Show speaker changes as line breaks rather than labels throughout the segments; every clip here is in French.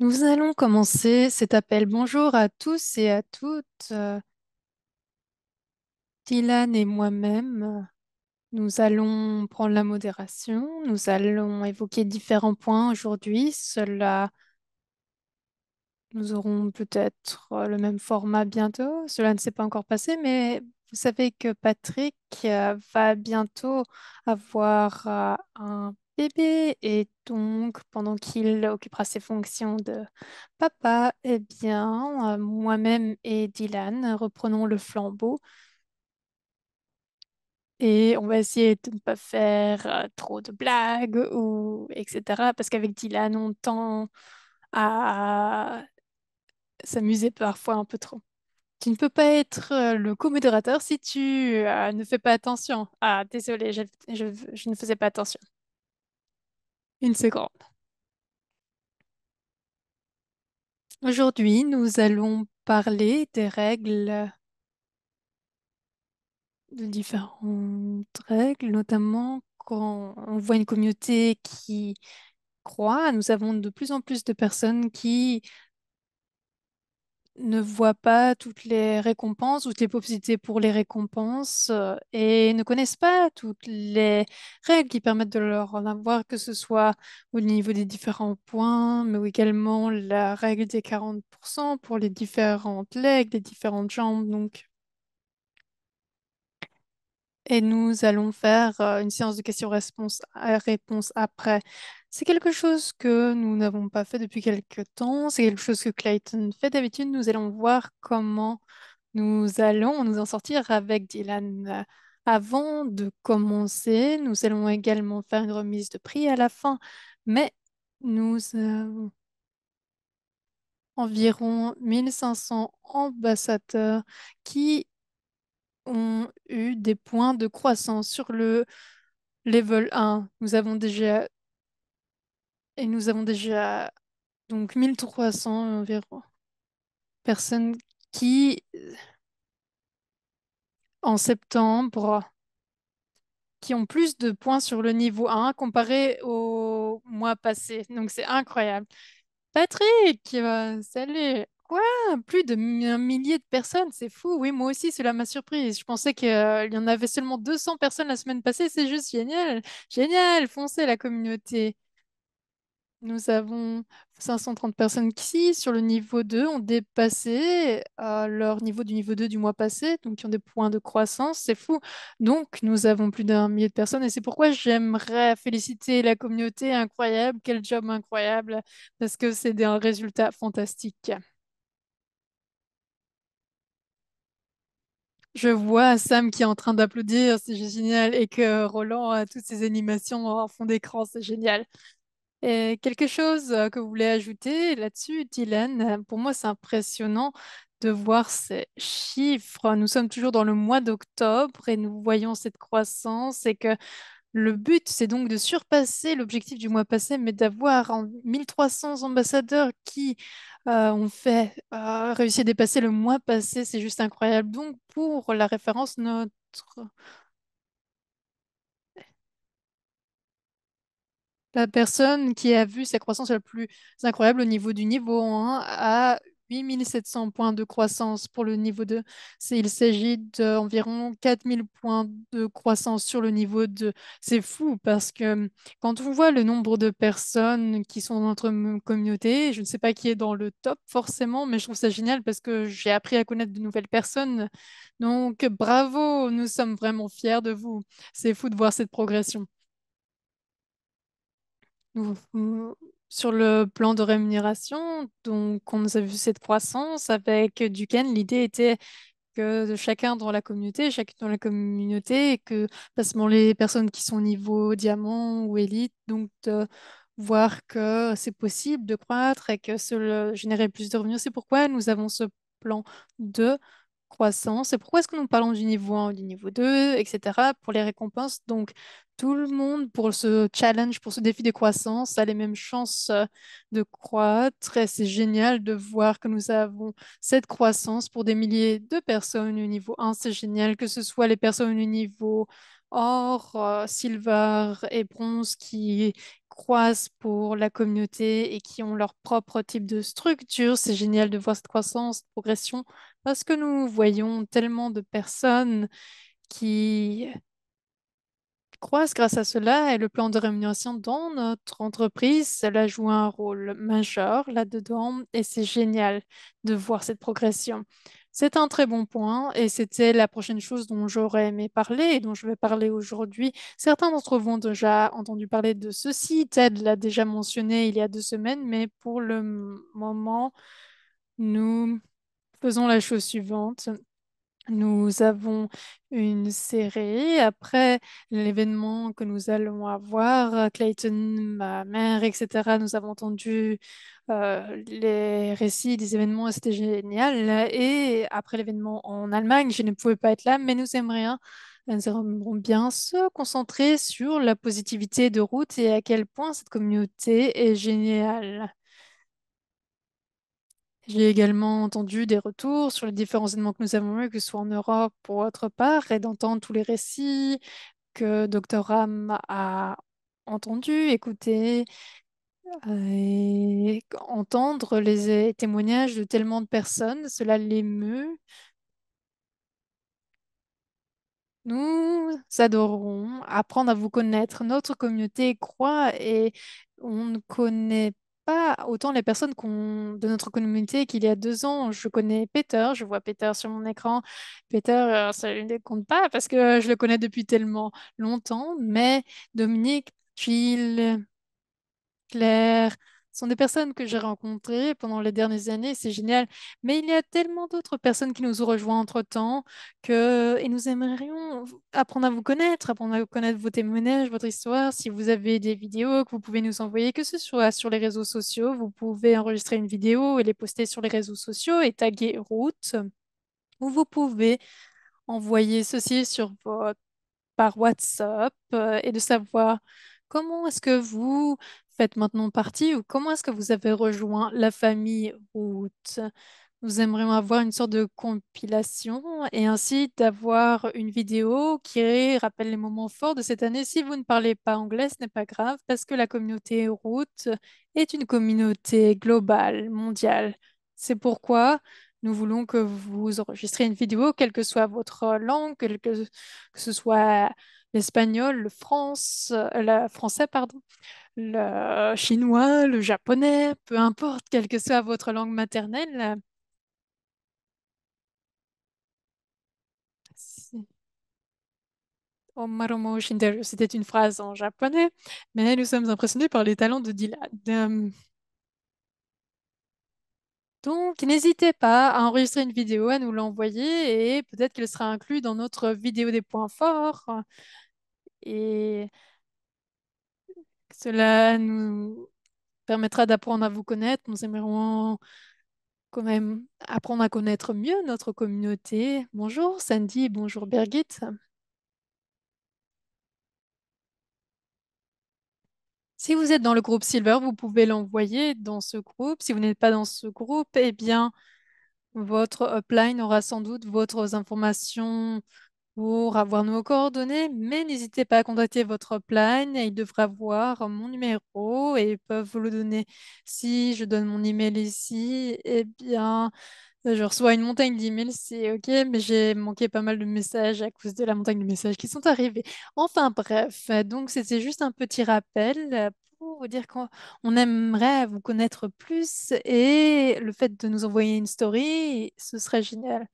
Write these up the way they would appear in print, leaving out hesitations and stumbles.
Nous allons commencer cet appel. Bonjour à tous et à toutes. Dylan et moi-même, nous allons prendre la modération. Nous allons évoquer différents points aujourd'hui. Nous aurons peut-être le même format bientôt. Cela ne s'est pas encore passé, mais vous savez que Patrick va bientôt avoir un bébé et donc pendant qu'il occupera ses fonctions de papa, eh bien, moi-même et Dylan reprenons le flambeau et on va essayer de ne pas faire trop de blagues ou etc. Parce qu'avec Dylan, on tend à s'amuser parfois un peu trop. Tu ne peux pas être le co-modérateur si tu ne fais pas attention. Ah, désolé, je ne faisais pas attention. Une seconde. Aujourd'hui, nous allons parler des règles, de différentes règles, notamment quand on voit une communauté qui croît. Nous avons de plus en plus de personnes qui ne voient pas toutes les récompenses, toutes les possibilités pour les récompenses et ne connaissent pas toutes les règles qui permettent de leur en avoir, que ce soit au niveau des différents points, mais également la règle des 40% pour les différentes legs, les différentes jambes. Donc, et nous allons faire une séance de questions-réponses après. C'est quelque chose que nous n'avons pas fait depuis quelque temps. C'est quelque chose que Clayton fait d'habitude. Nous allons voir comment nous allons nous en sortir avec Dylan. Avant de commencer, nous allons également faire une remise de prix à la fin, mais nous avons environ 1500 ambassadeurs qui ont eu des points de croissance sur le level 1. Nous avons déjà donc 1300 environ personnes qui, en septembre, qui ont plus de points sur le niveau 1 comparé au mois passé. Donc c'est incroyable. Patrick, salut. Quoi? Plus de un millier de personnes, c'est fou. Oui, moi aussi, cela m'a surprise. Je pensais qu'il y en avait seulement 200 personnes la semaine passée. C'est juste génial. Génial, foncez la communauté. Nous avons 530 personnes qui, sur le niveau 2, ont dépassé leur niveau du niveau 2 du mois passé, donc qui ont des points de croissance. C'est fou. Donc, nous avons plus d'un millier de personnes et c'est pourquoi j'aimerais féliciter la communauté. Incroyable, quel job incroyable, parce que c'est un résultat fantastique. Je vois Sam qui est en train d'applaudir, c'est génial, et que Roland a toutes ses animations en fond d'écran, c'est génial. Et quelque chose que vous voulez ajouter là-dessus, Dylan? Pour moi, c'est impressionnant de voir ces chiffres. Nous sommes toujours dans le mois d'octobre et nous voyons cette croissance et que le but, c'est donc de surpasser l'objectif du mois passé, mais d'avoir 1300 ambassadeurs qui ont réussi à dépasser le mois passé, c'est juste incroyable. Donc, pour la référence, la personne qui a vu sa croissance la plus incroyable au niveau du niveau 1 a 8700 points de croissance pour le niveau 2. Il s'agit d'environ 4000 points de croissance sur le niveau 2. C'est fou parce que quand on voit le nombre de personnes qui sont dans notre communauté, je ne sais pas qui est dans le top forcément, mais je trouve ça génial parce que j'ai appris à connaître de nouvelles personnes. Donc bravo, nous sommes vraiment fiers de vous. C'est fou de voir cette progression. Nous- Sur le plan de rémunération, donc on nous a vu cette croissance avec Duquesne. L'idée était que de chacun dans la communauté, et que pas seulement les personnes qui sont au niveau diamant ou élite, donc de voir que c'est possible de croître et que cela générer plus de revenus. C'est pourquoi nous avons ce plan de croissance. Et pourquoi est-ce que nous parlons du niveau 1 ou du niveau 2, etc. pour les récompenses? Donc, tout le monde, pour ce challenge, pour ce défi de croissance, a les mêmes chances de croître. Et c'est génial de voir que nous avons cette croissance pour des milliers de personnes au niveau 1. C'est génial que ce soit les personnes au niveau or, silver et bronze qui croissent pour la communauté et qui ont leur propre type de structure. C'est génial de voir cette croissance, cette progression, parce que nous voyons tellement de personnes qui croissent grâce à cela et le plan de rémunération dans notre entreprise, cela joue un rôle majeur là-dedans et c'est génial de voir cette progression. C'est un très bon point et c'était la prochaine chose dont j'aurais aimé parler et dont je vais parler aujourd'hui. Certains d'entre vous ont déjà entendu parler de ceci. Ted l'a déjà mentionné il y a 2 semaines, mais pour le moment, nous faisons la chose suivante. Nous avons une série. Après l'événement que nous allons avoir, Clayton, ma mère, etc., nous avons entendu les récits des événements et c'était génial. Et après l'événement en Allemagne, je ne pouvais pas être là, mais nous aimerions bien se concentrer sur la positivité de route et à quel point cette communauté est géniale. J'ai également entendu des retours sur les différents événements que nous avons eus, que ce soit en Europe ou autre part, et d'entendre tous les récits que Dr. Ram a entendus, écoutés, et entendre les témoignages de tellement de personnes, cela l'émeut. Nous adorons apprendre à vous connaître. Notre communauté croît et on ne connaît pas autant les personnes de notre communauté qu'il y a 2 ans. Je connais Peter, je vois Peter sur mon écran. Peter, ça ne compte pas parce que je le connais depuis tellement longtemps, mais Dominique, Gilles, Claire, sont des personnes que j'ai rencontrées pendant les dernières années, c'est génial. Mais il y a tellement d'autres personnes qui nous ont rejoints entre-temps et nous aimerions apprendre à vous connaître, apprendre à connaître vos témoignages, votre histoire. Si vous avez des vidéos que vous pouvez nous envoyer, que ce soit sur les réseaux sociaux, vous pouvez enregistrer une vidéo et les poster sur les réseaux sociaux et taguer Route, ou vous pouvez envoyer ceci sur votre par WhatsApp et de savoir comment est-ce que vous faites maintenant partie ou comment est-ce que vous avez rejoint la famille Root. Nous aimerions avoir une sorte de compilation et ainsi d'avoir une vidéo qui rappelle les moments forts de cette année. Si vous ne parlez pas anglais, ce n'est pas grave parce que la communauté Root est une communauté globale, mondiale. C'est pourquoi nous voulons que vous enregistriez une vidéo, quelle que soit votre langue, que ce soit l'espagnol, le français, pardon, le chinois, le japonais, peu importe, quelle que soit votre langue maternelle. Si- Omaromo Shinderu, c'était une phrase en japonais, mais nous sommes impressionnés par les talents de Dylan. Donc, n'hésitez pas à enregistrer une vidéo, à nous l'envoyer et peut-être qu'elle sera inclue dans notre vidéo des points forts. Et cela nous permettra d'apprendre à vous connaître. Nous aimerions quand même apprendre à connaître mieux notre communauté. Bonjour Sandy, bonjour Birgit. Si vous êtes dans le groupe Silver, vous pouvez l'envoyer dans ce groupe. Si vous n'êtes pas dans ce groupe, eh bien, votre upline aura sans doute votre informations pour avoir nos coordonnées, mais n'hésitez pas à contacter votre upline et il devra avoir mon numéro et ils peuvent vous le donner. Si je donne mon email ici, eh bien, je reçois une montagne d'emails, c'est OK, mais j'ai manqué pas mal de messages à cause de la montagne de messages qui sont arrivés. Enfin bref, donc c'était juste un petit rappel pour vous dire qu'on aimerait vous connaître plus et le fait de nous envoyer une story, ce serait génial.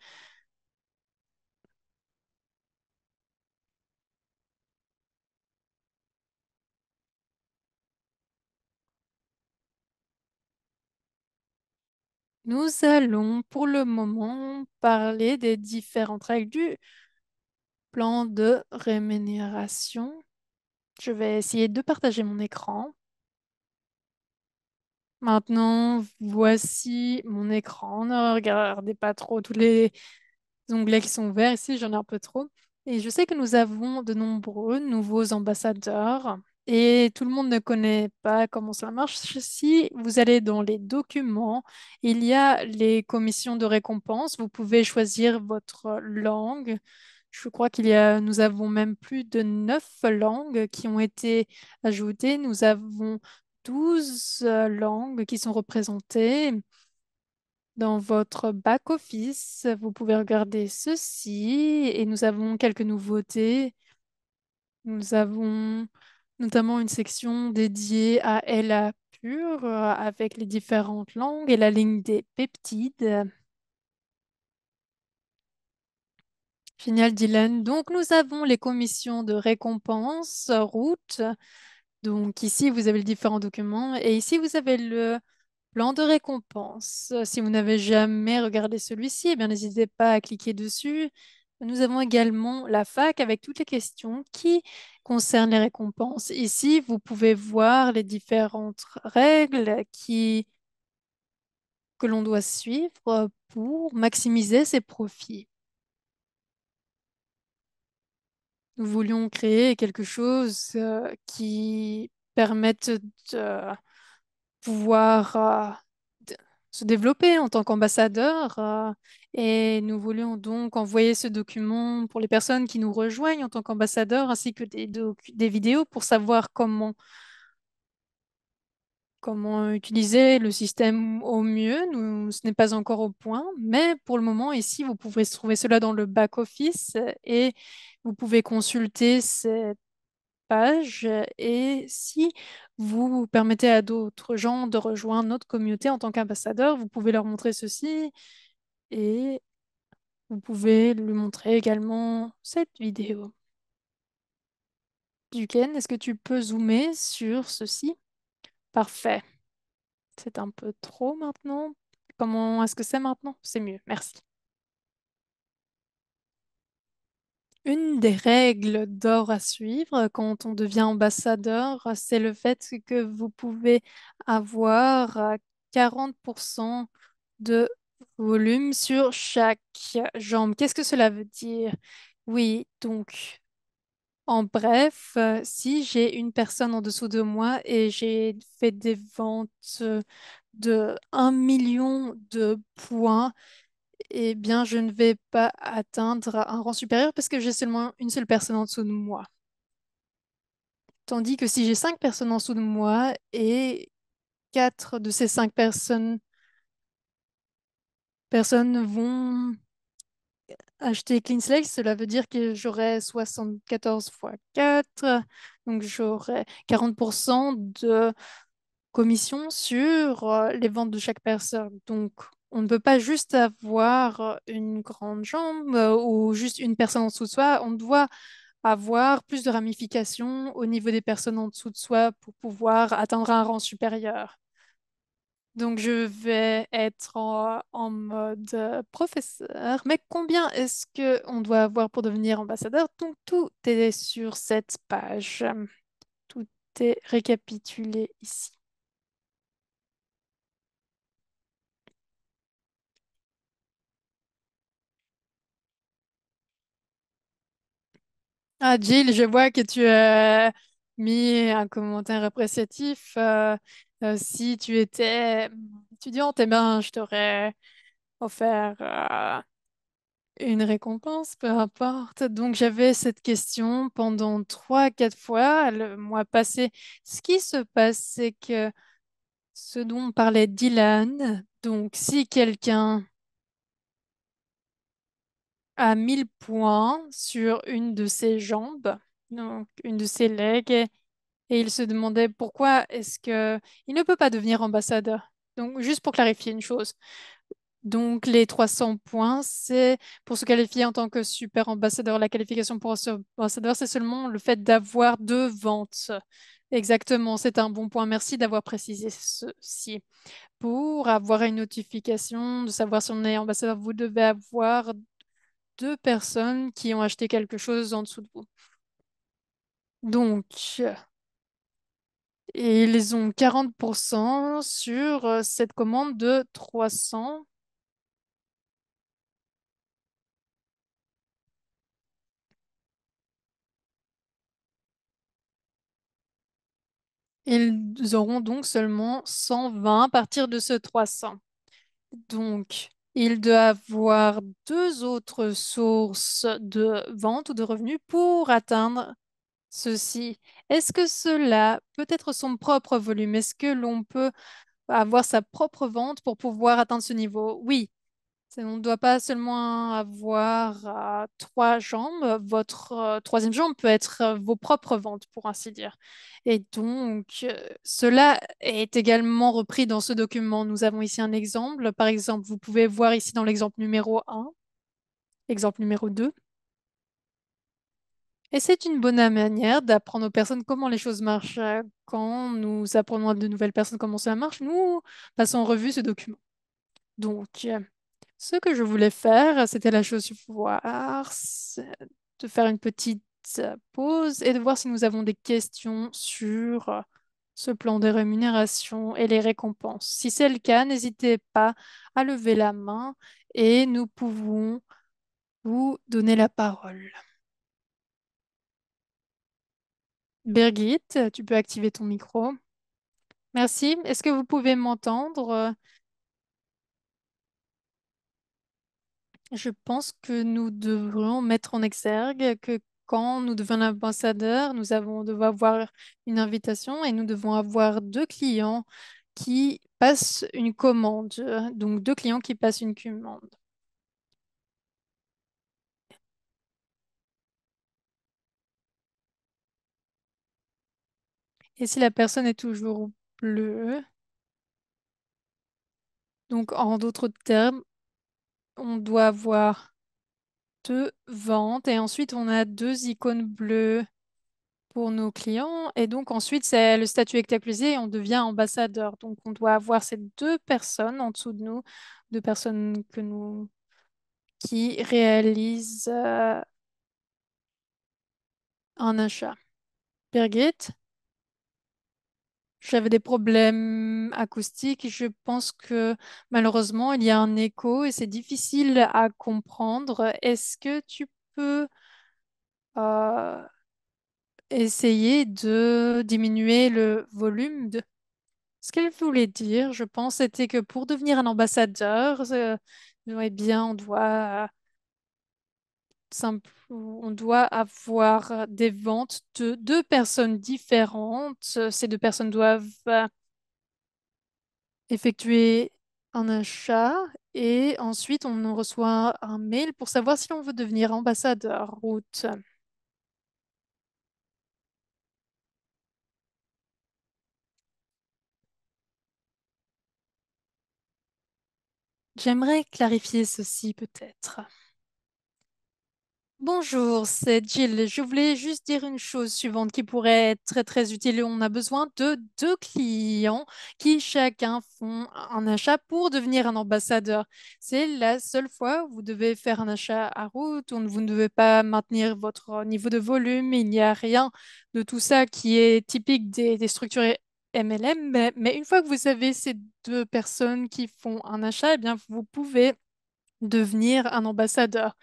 Nous allons pour le moment parler des différentes règles du plan de rémunération. Je vais essayer de partager mon écran. Maintenant, voici mon écran. Ne regardez pas trop tous les onglets qui sont ouverts ici, j'en ai un peu trop. Et je sais que nous avons de nombreux nouveaux ambassadeurs et tout le monde ne connaît pas comment cela marche. Si vous allez dans les documents, il y a les commissions de récompense. Vous pouvez choisir votre langue. Je crois nous avons même plus de 9 langues qui ont été ajoutées. Nous avons 12 langues qui sont représentées dans votre back-office. Vous pouvez regarder ceci et nous avons quelques nouveautés. Nous avons notamment une section dédiée à LA pur avec les différentes langues et la ligne des peptides. Génial, Dylan. Donc, nous avons les commissions de récompense, route. Donc, ici, vous avez les différents documents et ici, vous avez le plan de récompense. Si vous n'avez jamais regardé celui-ci, eh bien, n'hésitez pas à cliquer dessus. Nous avons également la fac avec toutes les questions qui concernent les récompenses. Ici, vous pouvez voir les différentes règles que l'on doit suivre pour maximiser ses profits. Nous voulions créer quelque chose qui permette de pouvoir de- se développer en tant qu'ambassadeur et nous voulions donc envoyer ce document pour les personnes qui nous rejoignent en tant qu'ambassadeurs ainsi que des vidéos pour savoir comment utiliser le système au mieux. Ce n'est pas encore au point, mais pour le moment, ici, vous pouvez trouver cela dans le back-office et vous pouvez consulter cette page et si vous permettez à d'autres gens de rejoindre notre communauté en tant qu'ambassadeur, vous pouvez leur montrer ceci et vous pouvez lui montrer également cette vidéo. Duquesne, est-ce que tu peux zoomer sur ceci? Parfait. C'est un peu trop maintenant. Comment est-ce que c'est maintenant? C'est mieux, merci. Une des règles d'or à suivre quand on devient ambassadeur, c'est le fait que vous pouvez avoir 40% de volume sur chaque jambe. Qu'est-ce que cela veut dire? Oui, donc en bref, si j'ai une personne en dessous de moi et j'ai fait des ventes de 1 million de points, eh bien, je ne vais pas atteindre un rang supérieur parce que j'ai seulement une seule personne en dessous de moi. Tandis que si j'ai 5 personnes en dessous de moi et quatre de ces 5 personnes vont acheter Clean Slate, cela veut dire que j'aurai 74 fois 4, donc j'aurai 40% de commission sur les ventes de chaque personne. Donc, on ne peut pas juste avoir une grande jambe ou juste une personne en dessous de soi. On doit avoir plus de ramifications au niveau des personnes en dessous de soi pour pouvoir atteindre un rang supérieur. Donc, je vais être en mode professeur. Mais combien est-ce qu'on doit avoir pour devenir ambassadeur? Donc, tout est sur cette page. Tout est récapitulé ici. Ah, Jill, je vois que tu as mis un commentaire appréciatif. Si tu étais étudiante, eh ben, je t'aurais offert une récompense, peu importe. Donc, j'avais cette question pendant 3, 4 fois le mois passé. Ce qui se passe, c'est que ce dont parlait Dylan, donc si quelqu'un a 1 000 points sur une de ses jambes, donc une de ses legs, et il se demandait pourquoi est-ce que il ne peut pas devenir ambassadeur. Donc, juste pour clarifier une chose. Donc, les 300 points, c'est pour se qualifier en tant que super ambassadeur. La qualification pour un super ambassadeur, c'est seulement le fait d'avoir 2 ventes. Exactement, c'est un bon point. Merci d'avoir précisé ceci. Pour avoir une notification, de savoir si on est ambassadeur, vous devez avoir 2 personnes qui ont acheté quelque chose en dessous de vous. Donc, et ils ont 40% sur cette commande de 300. Ils auront donc seulement 120 à partir de ce 300. Donc, Il doit avoir deux autres sources de vente ou de revenus pour atteindre ceci. Est-ce que cela peut être son propre volume? Est-ce que l'on peut avoir sa propre vente pour pouvoir atteindre ce niveau? Oui. On ne doit pas seulement avoir trois jambes. Votre troisième jambe peut être vos propres ventes, pour ainsi dire. Et donc, cela est également repris dans ce document. Nous avons ici un exemple. Par exemple, vous pouvez voir ici dans l'exemple numéro un, exemple numéro 2. Et c'est une bonne manière d'apprendre aux personnes comment les choses marchent. Quand nous apprenons à de nouvelles personnes comment cela marche, nous passons en revue ce document. Donc, ce que je voulais faire, c'était la chose voir, c'est de faire une petite pause et de voir si nous avons des questions sur ce plan de rémunération et les récompenses. Si c'est le cas, n'hésitez pas à lever la main et nous pouvons vous donner la parole. Birgit, tu peux activer ton micro. Merci. Est-ce que vous pouvez m'entendre? Je pense que nous devrions mettre en exergue que quand nous devenons ambassadeurs, devons avoir une invitation et nous devons avoir deux clients qui passent une commande. Donc deux clients qui passent une commande. Et si la personne est toujours bleue, donc en d'autres termes, on doit avoir deux ventes et ensuite on a deux icônes bleues pour nos clients. Et donc ensuite, c'est le statut est actualisé et on devient ambassadeur. Donc on doit avoir ces deux personnes en dessous de nous, deux personnes qui réalisent un achat. Birgit, j'avais des problèmes acoustiques. Je pense que malheureusement, il y a un écho et c'est difficile à comprendre. Est-ce que tu peux euh, essayer de diminuer le volume de... Ce qu'elle voulait dire, je pense, c'était que pour devenir un ambassadeur, eh bien, on doit avoir des ventes de deux personnes différentes. Ces deux personnes doivent effectuer un achat et ensuite on reçoit un mail pour savoir si on veut devenir ambassadeur. Ruth. J'aimerais clarifier ceci peut-être. Bonjour, c'est Jill. Je voulais juste dire une chose suivante qui pourrait être très très utile. On a besoin de deux clients qui chacun font un achat pour devenir un ambassadeur. C'est la seule fois où vous devez faire un achat à route, où vous ne devez pas maintenir votre niveau de volume. Il n'y a rien de tout ça qui est typique des structures MLM. Mais une fois que vous avez ces deux personnes qui font un achat, eh bien, vous pouvez devenir un ambassadeur.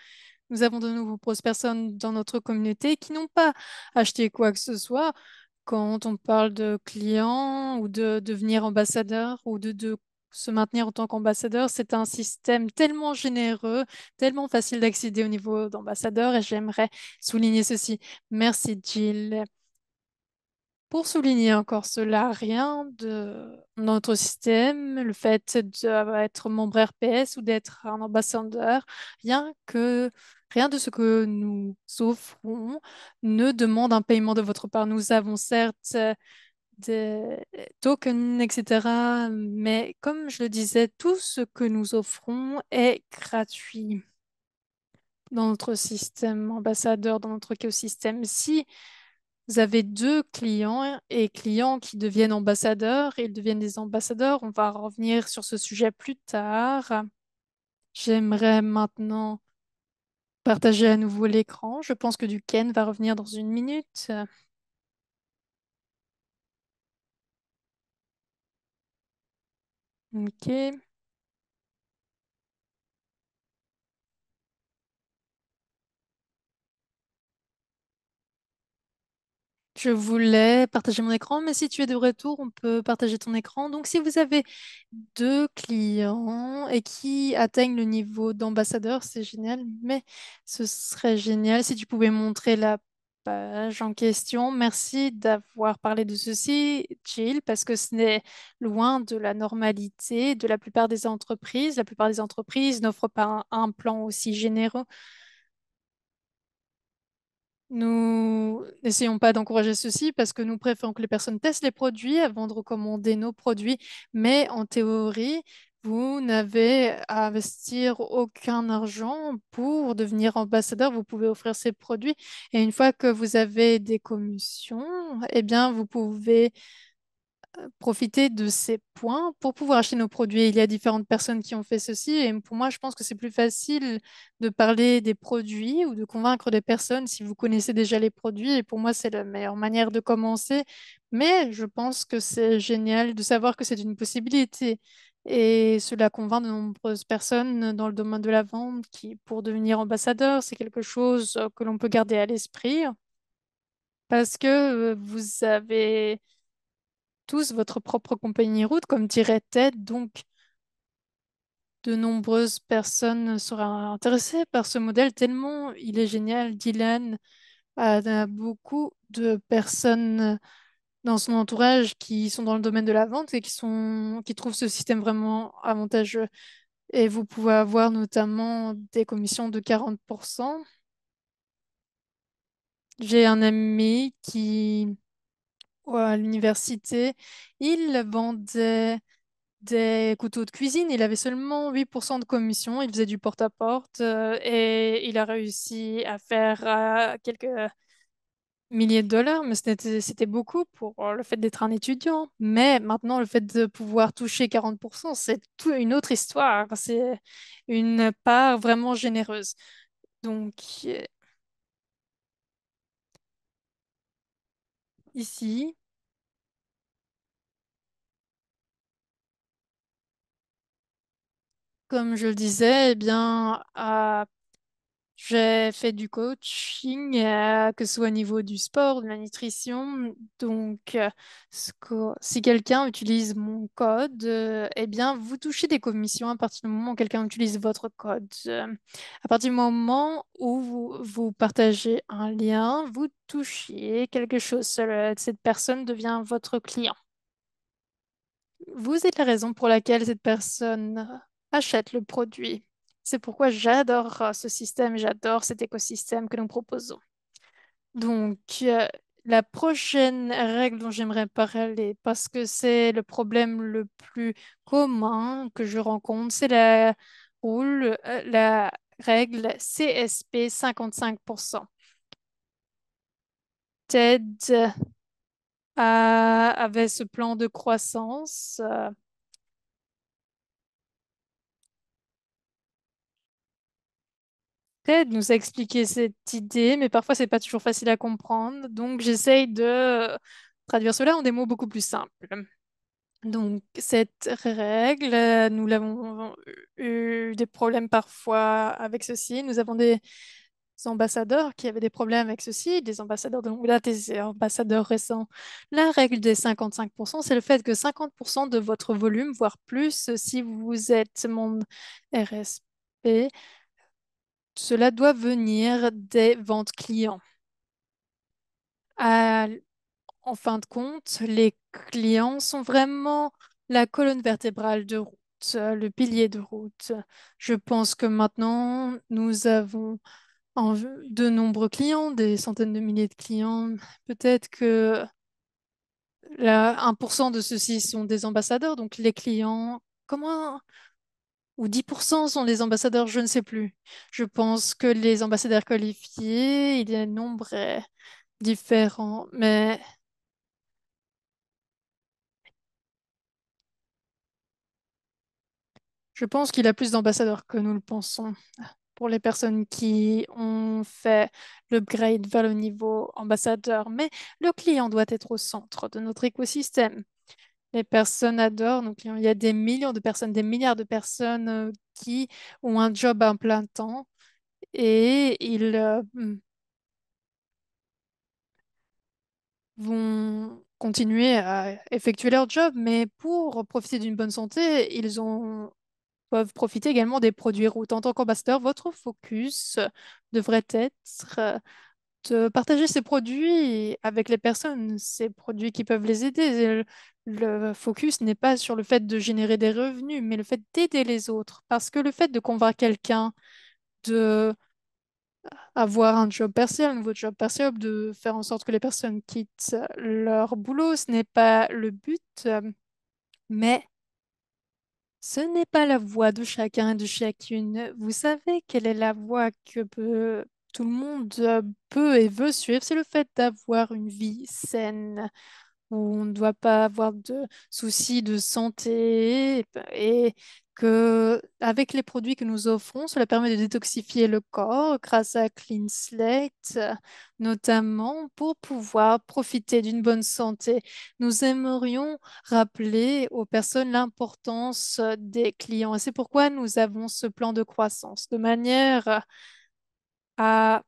Nous avons de nombreuses personnes dans notre communauté qui n'ont pas acheté quoi que ce soit. Quand on parle de clients ou de devenir ambassadeur ou de se maintenir en tant qu'ambassadeur, c'est un système tellement généreux, tellement facile d'accéder au niveau d'ambassadeur et j'aimerais souligner ceci. Merci Jill. Pour souligner encore cela, rien de notre système, le fait d'être membre RPS ou d'être un ambassadeur, rien de ce que nous offrons ne demande un paiement de votre part. Nous avons certes des tokens, etc., mais comme je le disais, tout ce que nous offrons est gratuit dans notre système ambassadeur, dans notre écosystème. Si vous avez deux clients et clients qui deviennent ambassadeurs, ils deviennent des ambassadeurs. On va revenir sur ce sujet plus tard. J'aimerais maintenant partager à nouveau l'écran. Je pense que Duquesne va revenir dans une minute. Ok. Je voulais partager mon écran, mais si tu es de retour, on peut partager ton écran. Donc, si vous avez deux clients et qui atteignent le niveau d'ambassadeur, c'est génial. Mais ce serait génial si tu pouvais montrer la page en question. Merci d'avoir parlé de ceci, Jill, parce que ce n'est loin de la normalité de la plupart des entreprises. La plupart des entreprises n'offrent pas un plan aussi généreux. Nous n'essayons pas d'encourager ceci parce que nous préférons que les personnes testent les produits avant de recommander nos produits. Mais en théorie, vous n'avez à investir aucun argent pour devenir ambassadeur. Vous pouvez offrir ces produits et une fois que vous avez des commissions, eh bien, vous pouvez profiter de ces points pour pouvoir acheter nos produits. Il y a différentes personnes qui ont fait ceci et pour moi, je pense que c'est plus facile de parler des produits ou de convaincre des personnes si vous connaissez déjà les produits. Et pour moi, c'est la meilleure manière de commencer. Mais je pense que c'est génial de savoir que c'est une possibilité. Et cela convainc de nombreuses personnes dans le domaine de la vente qui, pour devenir ambassadeur, c'est quelque chose que l'on peut garder à l'esprit parce que vous avez tous votre propre compagnie route, comme dirait Ted. Donc, de nombreuses personnes seraient intéressées par ce modèle tellement il est génial. Dylan a beaucoup de personnes dans son entourage qui sont dans le domaine de la vente et qui trouvent ce système vraiment avantageux. Et vous pouvez avoir notamment des commissions de 40%. J'ai un ami qui, à l'université, il vendait des couteaux de cuisine. Il avait seulement 8% de commission. Il faisait du porte-à-porte et il a réussi à faire quelques milliers de dollars, mais c'était beaucoup pour le fait d'être un étudiant. Mais maintenant, le fait de pouvoir toucher 40%, c'est tout une autre histoire. C'est une part vraiment généreuse. Donc, ici, comme je le disais, eh bien, j'ai fait du coaching, que ce soit au niveau du sport, de la nutrition. Donc, si quelqu'un utilise mon code, eh bien, vous touchez des commissions à partir du moment où quelqu'un utilise votre code. À partir du moment où vous partagez un lien, vous touchez quelque chose. Cette personne devient votre client. Vous êtes la raison pour laquelle cette personne achète le produit. C'est pourquoi j'adore ce système, j'adore cet écosystème que nous proposons. Donc, la prochaine règle dont j'aimerais parler, parce que c'est le problème le plus commun que je rencontre, c'est la règle CSP 55%. Ted avait ce plan de croissance. Ted nous a expliqué cette idée, mais parfois c'est pas toujours facile à comprendre. Donc j'essaye de traduire cela en des mots beaucoup plus simples. Donc cette règle, nous l'avons eu des problèmes parfois avec ceci. Nous avons des ambassadeurs qui avaient des problèmes avec ceci, des ambassadeurs de longue date et des ambassadeurs récents. La règle des 55%, c'est le fait que 50% de votre volume, voire plus, si vous êtes membre RSP, cela doit venir des ventes clients. À- En fin de compte, les clients sont vraiment la colonne vertébrale de route, le pilier de route. Je pense que maintenant, nous avons de nombreux clients, des centaines de milliers de clients. Peut-être que 1% de ceux-ci sont des ambassadeurs, donc les clients, comment, ou 10% sont des ambassadeurs, je ne sais plus. Je pense que les ambassadeurs qualifiés, il y a un nombre différent, mais je pense qu'il y a plus d'ambassadeurs que nous le pensons. Pour les personnes qui ont fait l'upgrade vers le niveau ambassadeur. Mais le client doit être au centre de notre écosystème. Les personnes adorent nos clients. Il y a des millions de personnes, des milliards de personnes qui ont un job à plein temps et vont continuer à effectuer leur job, mais pour profiter d'une bonne santé, peuvent profiter également des produits routes. En tant qu'ambassadeur, votre focus devrait être de partager ces produits avec les personnes, ces produits qui peuvent les aider. Le focus n'est pas sur le fait de générer des revenus, mais le fait d'aider les autres. Parce que le fait de convaincre quelqu'un de avoir un job partiel, un nouveau job partiel, de faire en sorte que les personnes quittent leur boulot, ce n'est pas le but, mais ce n'est pas la voix de chacun et de chacune. Vous savez quelle est la voie que tout le monde peut et veut suivre? C'est le fait d'avoir une vie saine, où on ne doit pas avoir de soucis de santé et que avec les produits que nous offrons, cela permet de détoxifier le corps grâce à Clean Slate, notamment pour pouvoir profiter d'une bonne santé. Nous aimerions rappeler aux personnes l'importance des clients et c'est pourquoi nous avons ce plan de croissance de manière à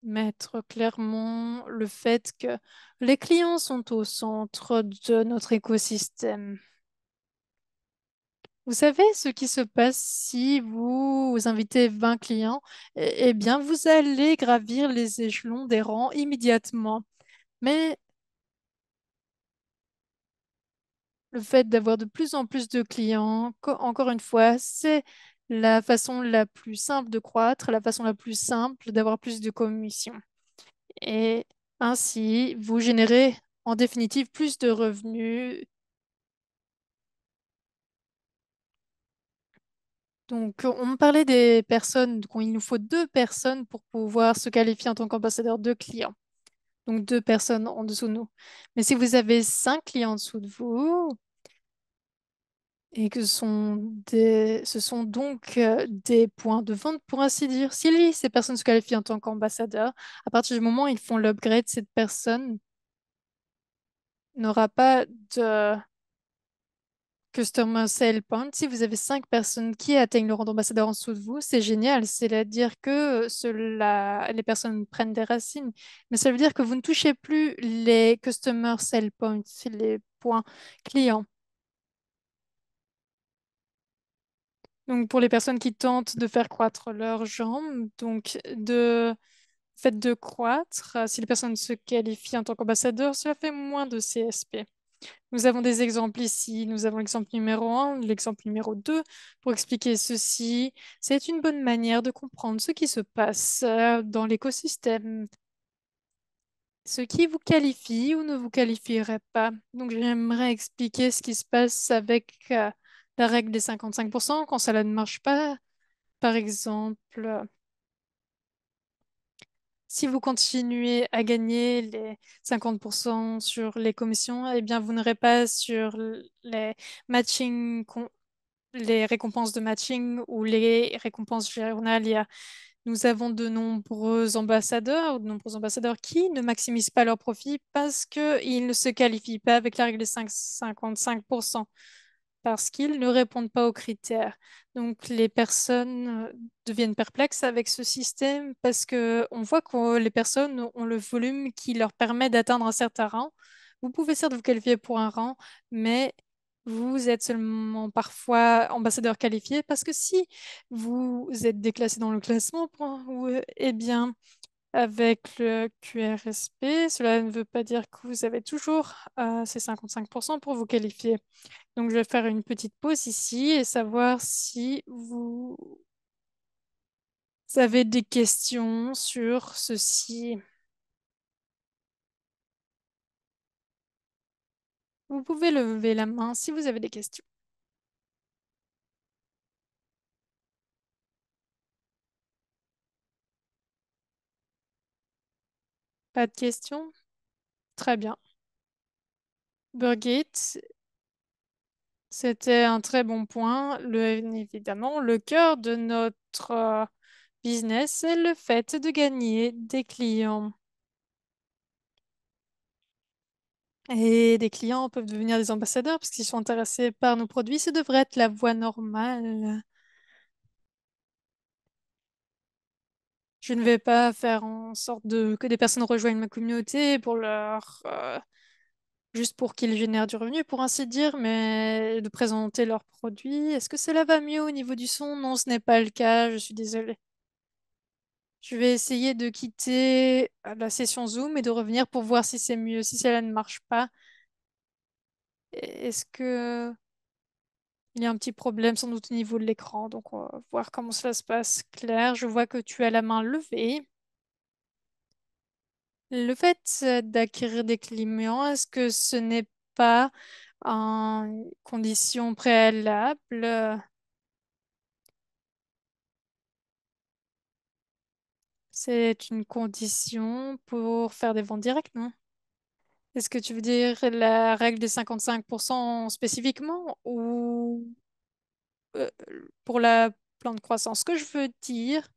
mettre clairement le fait que les clients sont au centre de notre écosystème. Vous savez ce qui se passe si vous invitez 20 clients? Eh bien, vous allez gravir les échelons des rangs immédiatement. Mais le fait d'avoir de plus en plus de clients, encore une fois, c'est la façon la plus simple de croître, la façon la plus simple d'avoir plus de commissions. Et ainsi, vous générez en définitive plus de revenus. Donc, on me parlait des personnes, il nous faut deux personnes pour pouvoir se qualifier en tant qu'ambassadeur de clients. Donc, deux personnes en dessous de nous. Mais si vous avez cinq clients en dessous de vous, et que ce sont donc des points de vente, pour ainsi dire, si ces personnes se qualifient en tant qu'ambassadeurs, à partir du moment où ils font l'upgrade, cette personne n'aura pas de Customer Sale Point, si vous avez cinq personnes qui atteignent le rang d'ambassadeur en dessous de vous, c'est génial. C'est-à-dire que les personnes prennent des racines. Mais ça veut dire que vous ne touchez plus les Customer Sale Points, les points clients. Donc pour les personnes qui tentent de faire croître leurs jambes, donc de fait de croître, si les personnes se qualifient en tant qu'ambassadeur, cela fait moins de CSP. Nous avons des exemples ici. Nous avons l'exemple numéro un, l'exemple numéro 2. Pour expliquer ceci, c'est une bonne manière de comprendre ce qui se passe dans l'écosystème, ce qui vous qualifie ou ne vous qualifierait pas. Donc, j'aimerais expliquer ce qui se passe avec la règle des 55% quand cela ne marche pas. Par exemple, si vous continuez à gagner les 50% sur les commissions, eh bien, vous n'aurez pas sur les matching les récompenses de matching ou les récompenses journalières. Nous avons de nombreux ambassadeurs qui ne maximisent pas leur profit parce qu'ils ne se qualifient pas avec la règle des 55%, parce qu'ils ne répondent pas aux critères. Donc les personnes deviennent perplexes avec ce système parce que on voit que les personnes ont le volume qui leur permet d'atteindre un certain rang. Vous pouvez certes vous qualifier pour un rang, mais vous êtes seulement parfois ambassadeur qualifié parce que si vous êtes déclassé dans le classement, eh bien, avec le QRSP, cela ne veut pas dire que vous avez toujours ces 55% pour vous qualifier. Donc, je vais faire une petite pause ici et savoir si vous avez des questions sur ceci. Vous pouvez lever la main si vous avez des questions. Pas de questions? Très bien. Birgit, c'était un très bon point. Évidemment, le cœur de notre business, c'est le fait de gagner des clients. Et des clients peuvent devenir des ambassadeurs parce qu'ils sont intéressés par nos produits. Ce devrait être la voie normale. Je ne vais pas faire en sorte que des personnes rejoignent ma communauté juste pour qu'ils génèrent du revenu, pour ainsi dire, mais de présenter leurs produits. Est-ce que cela va mieux au niveau du son? Non, ce n'est pas le cas, je suis désolée. Je vais essayer de quitter la session Zoom et de revenir pour voir si c'est mieux. Si cela ne marche pas, est-ce que il y a un petit problème sans doute au niveau de l'écran? Donc, on va voir comment cela se passe. Claire, je vois que tu as la main levée. Le fait d'acquérir des clients, est-ce que ce n'est pas une condition préalable? C'est une condition pour faire des ventes directes, non? Est-ce que tu veux dire la règle des 55% spécifiquement ou euh, pour la plan de croissance? Ce que je veux dire,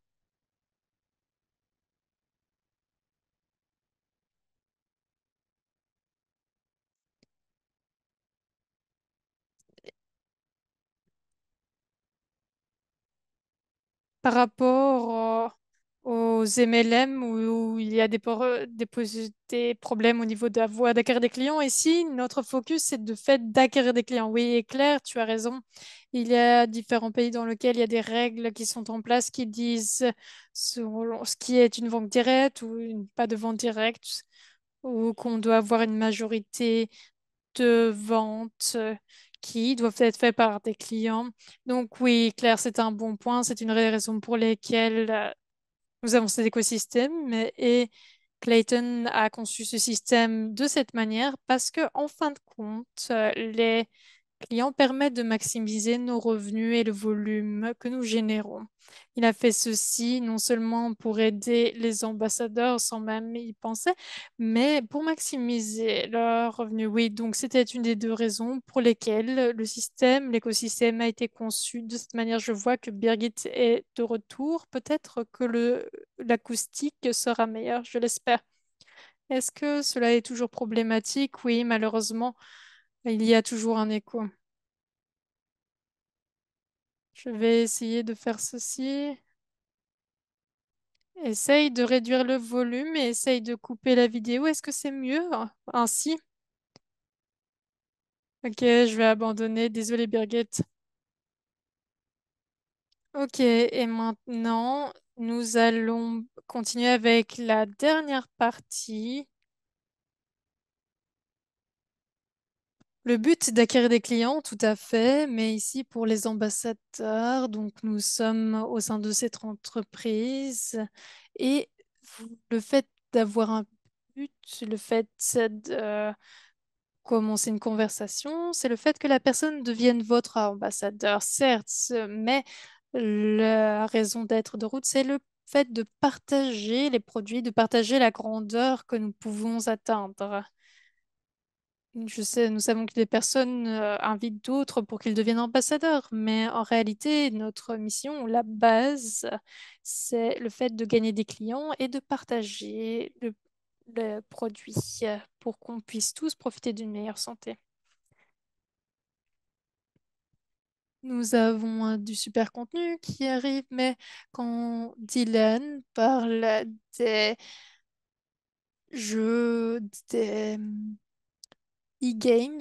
par rapport aux MLM où il y a des problèmes au niveau de la voie d'acquérir des clients. Ici, notre focus, c'est de fait d'acquérir des clients. Oui, et Claire, tu as raison. Il y a différents pays dans lesquels il y a des règles qui sont en place qui disent ce qui est une vente directe ou pas de vente directe, ou qu'on doit avoir une majorité de ventes qui doivent être faites par des clients. Donc oui, Claire, c'est un bon point. C'est une des raisons pour lesquelles nous avons cet écosystème et Clayton a conçu ce système de cette manière parce que, en fin de compte, les clients permettent de maximiser nos revenus et le volume que nous générons. Il a fait ceci non seulement pour aider les ambassadeurs sans même y penser, mais pour maximiser leurs revenus. Oui, donc c'était une des deux raisons pour lesquelles l'écosystème a été conçu de cette manière. Je vois que Birgit est de retour. Peut-être que l'acoustique sera meilleure, je l'espère. Est-ce que cela est toujours problématique? Oui, malheureusement, il y a toujours un écho. Je vais essayer de faire ceci. Essaye de réduire le volume et essaye de couper la vidéo. Est-ce que c'est mieux ainsi? Ok, je vais abandonner. Désolée, Birgit. Ok, et maintenant, nous allons continuer avec la dernière partie. Le but, c'est d'acquérir des clients, tout à fait, mais ici pour les ambassadeurs, donc nous sommes au sein de cette entreprise et le fait d'avoir un but, le fait de commencer une conversation, c'est le fait que la personne devienne votre ambassadeur, certes, mais la raison d'être de Route, c'est le fait de partager les produits, de partager la grandeur que nous pouvons atteindre. Je sais, nous savons que des personnes invitent d'autres pour qu'ils deviennent ambassadeurs, mais en réalité, notre mission, la base, c'est le fait de gagner des clients et de partager le produit pour qu'on puisse tous profiter d'une meilleure santé. Nous avons du super contenu qui arrive, mais quand Dylan parle des jeux, des e-games,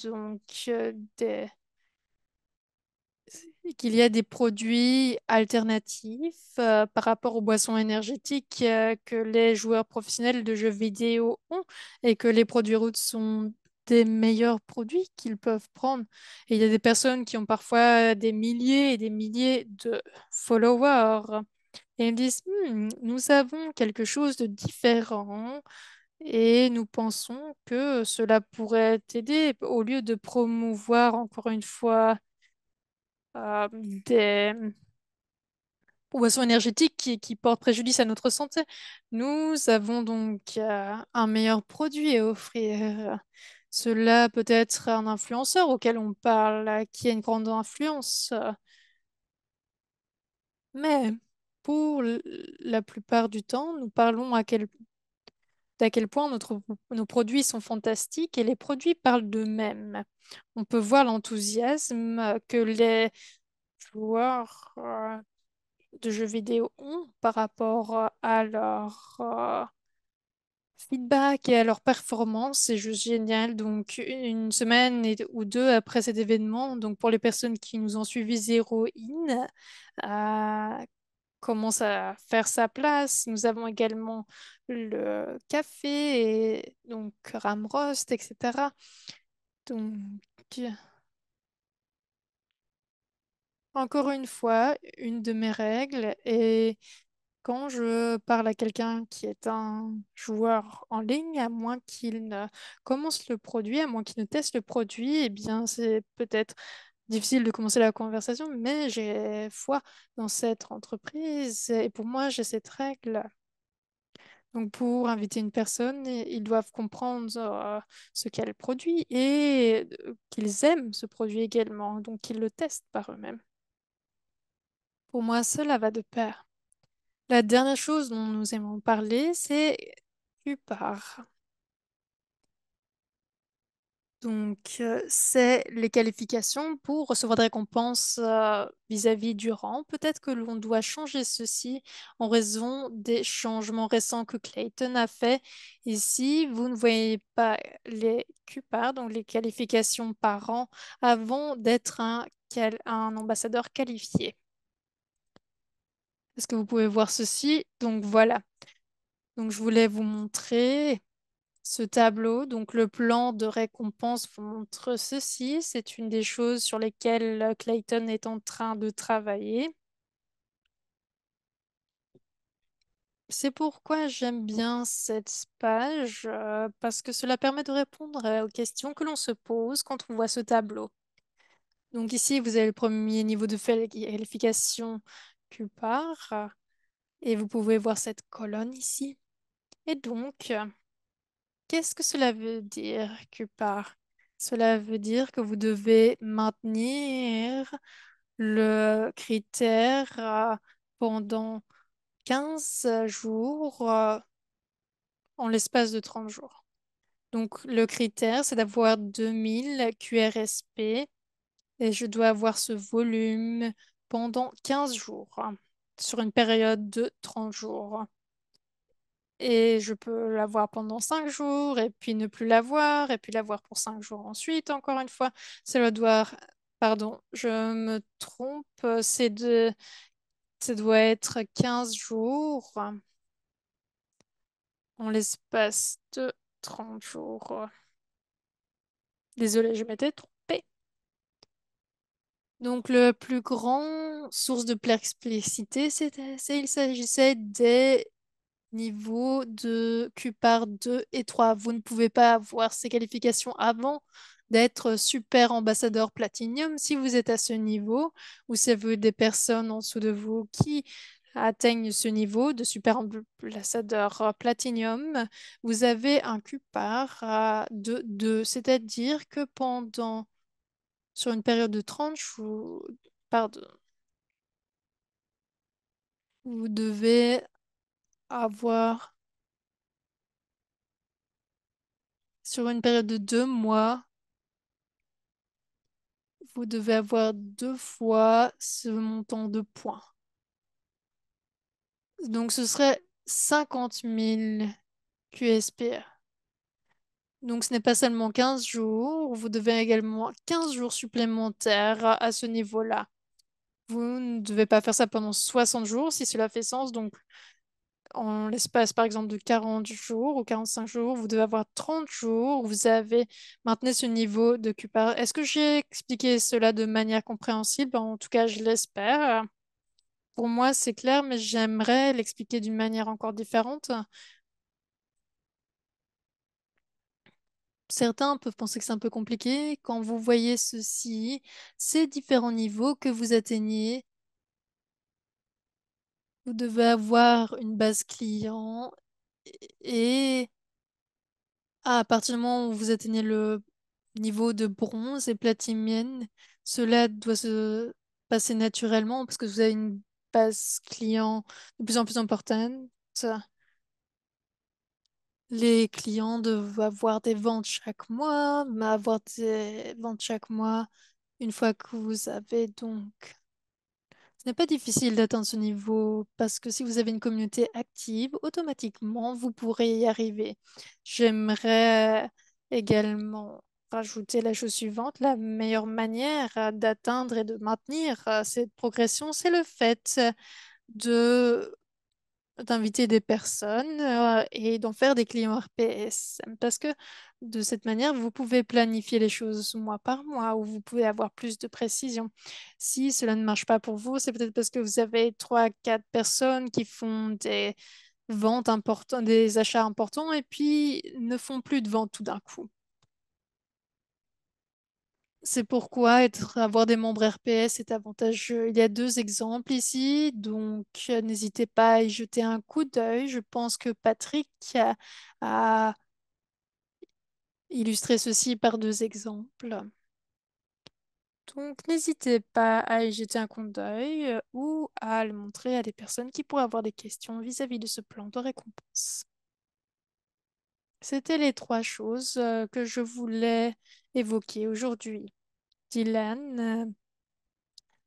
donc des qu'il y a des produits alternatifs par rapport aux boissons énergétiques que les joueurs professionnels de jeux vidéo ont et que les produits routes sont des meilleurs produits qu'ils peuvent prendre. Et il y a des personnes qui ont parfois des milliers et des milliers de followers. Et ils me disent, nous avons quelque chose de différent et nous pensons que cela pourrait t'aider au lieu de promouvoir encore une fois des boissons énergétiques qui portent préjudice à notre santé. Nous avons donc un meilleur produit à offrir. Cela peut être un influenceur auquel on parle, qui a une grande influence, mais pour la plupart du temps, nous parlons d'à quel point nos produits sont fantastiques et les produits parlent d'eux-mêmes. On peut voir l'enthousiasme que les joueurs de jeux vidéo ont par rapport à leur feedback et à leur performance. C'est juste génial. Donc, une semaine ou deux après cet événement, donc pour les personnes qui nous ont suivis, Zero In commence à faire sa place. Nous avons également le café et donc Ramrost, etc. Donc, encore une fois, une de mes règles est quand je parle à quelqu'un qui est un joueur en ligne, à moins qu'il ne commence le produit, à moins qu'il ne teste le produit, eh bien, c'est peut-être difficile de commencer la conversation, mais j'ai foi dans cette entreprise et pour moi, j'ai cette règle. Donc, pour inviter une personne, ils doivent comprendre ce qu'elle produit et qu'ils aiment ce produit également, donc qu'ils le testent par eux-mêmes. Pour moi, cela va de pair. La dernière chose dont nous aimons parler, c'est Cupar. Donc, c'est les qualifications pour recevoir des récompenses vis-à-vis du rang. Peut-être que l'on doit changer ceci en raison des changements récents que Clayton a fait. Ici, vous ne voyez pas les Cupar, donc les qualifications par rang, avant d'être un ambassadeur qualifié. Est-ce que vous pouvez voir ceci? Donc voilà. Donc, je voulais vous montrer ce tableau. Donc, le plan de récompense vous montre ceci. C'est une des choses sur lesquelles Clayton est en train de travailler. C'est pourquoi j'aime bien cette page, parce que cela permet de répondre aux questions que l'on se pose quand on voit ce tableau. Donc ici, vous avez le premier niveau de qualification Cupar, et vous pouvez voir cette colonne ici. Et donc, qu'est-ce que cela veut dire, Cupar? Cela veut dire que vous devez maintenir le critère pendant 15 jours en l'espace de 30 jours. Donc, le critère, c'est d'avoir 2000 QRSP et je dois avoir ce volume pendant 15 jours sur une période de 30 jours. Et je peux l'avoir pendant 5 jours, et puis ne plus l'avoir, et puis l'avoir pour 5 jours ensuite, encore une fois. Ça doit, pardon, je me trompe, ça doit être 15 jours en l'espace de 30 jours. Désolée, je m'étais trompée. Donc, le plus grand source de perplexité, il s'agissait des niveau de Cupar 2 et 3. Vous ne pouvez pas avoir ces qualifications avant d'être super ambassadeur Platinum. Si vous êtes à ce niveau, ou si vous avez des personnes en dessous de vous qui atteignent ce niveau de super ambassadeur Platinum, vous avez un Cupar de 2, c'est-à-dire que sur une période de 30 jours, pardon, vous devez avoir, sur une période de 2 mois, vous devez avoir 2 fois ce montant de points. Donc ce serait 50 000 QSPR. Donc ce n'est pas seulement 15 jours, vous devez également 15 jours supplémentaires à ce niveau-là. Vous ne devez pas faire ça pendant 60 jours si cela fait sens. Donc en l'espace par exemple de 40 jours ou 45 jours, vous devez avoir 30 jours où vous avez maintenu ce niveau de QPR. Est-ce que j'ai expliqué cela de manière compréhensible? En tout cas, je l'espère. Pour moi, c'est clair, mais j'aimerais l'expliquer d'une manière encore différente. Certains peuvent penser que c'est un peu compliqué. Quand vous voyez ceci, ces différents niveaux que vous atteignez, vous devez avoir une base client et à partir du moment où vous atteignez le niveau de bronze et platinium, cela doit se passer naturellement parce que vous avez une base client de plus en plus importante. Les clients doivent avoir des ventes chaque mois, mais avoir des ventes chaque mois une fois que vous avez donc Ce n'est pas difficile d'atteindre ce niveau parce que si vous avez une communauté active, automatiquement, vous pourrez y arriver. J'aimerais également rajouter la chose suivante. La meilleure manière d'atteindre et de maintenir cette progression, c'est le fait de d'inviter des personnes et d'en faire des clients RPS. Parce que de cette manière, vous pouvez planifier les choses mois par mois ou vous pouvez avoir plus de précision. Si cela ne marche pas pour vous, c'est peut-être parce que vous avez trois, quatre personnes qui font des ventes importantes, des achats importants et puis ne font plus de ventes tout d'un coup. C'est pourquoi avoir des membres RPS est avantageux. Il y a deux exemples ici, donc n'hésitez pas à y jeter un coup d'œil. Je pense que Patrick a illustré ceci par deux exemples. Donc n'hésitez pas à y jeter un coup d'œil ou à le montrer à des personnes qui pourraient avoir des questions vis-à-vis de ce plan de récompense. C'était les trois choses que je voulais évoquer aujourd'hui. Dylan,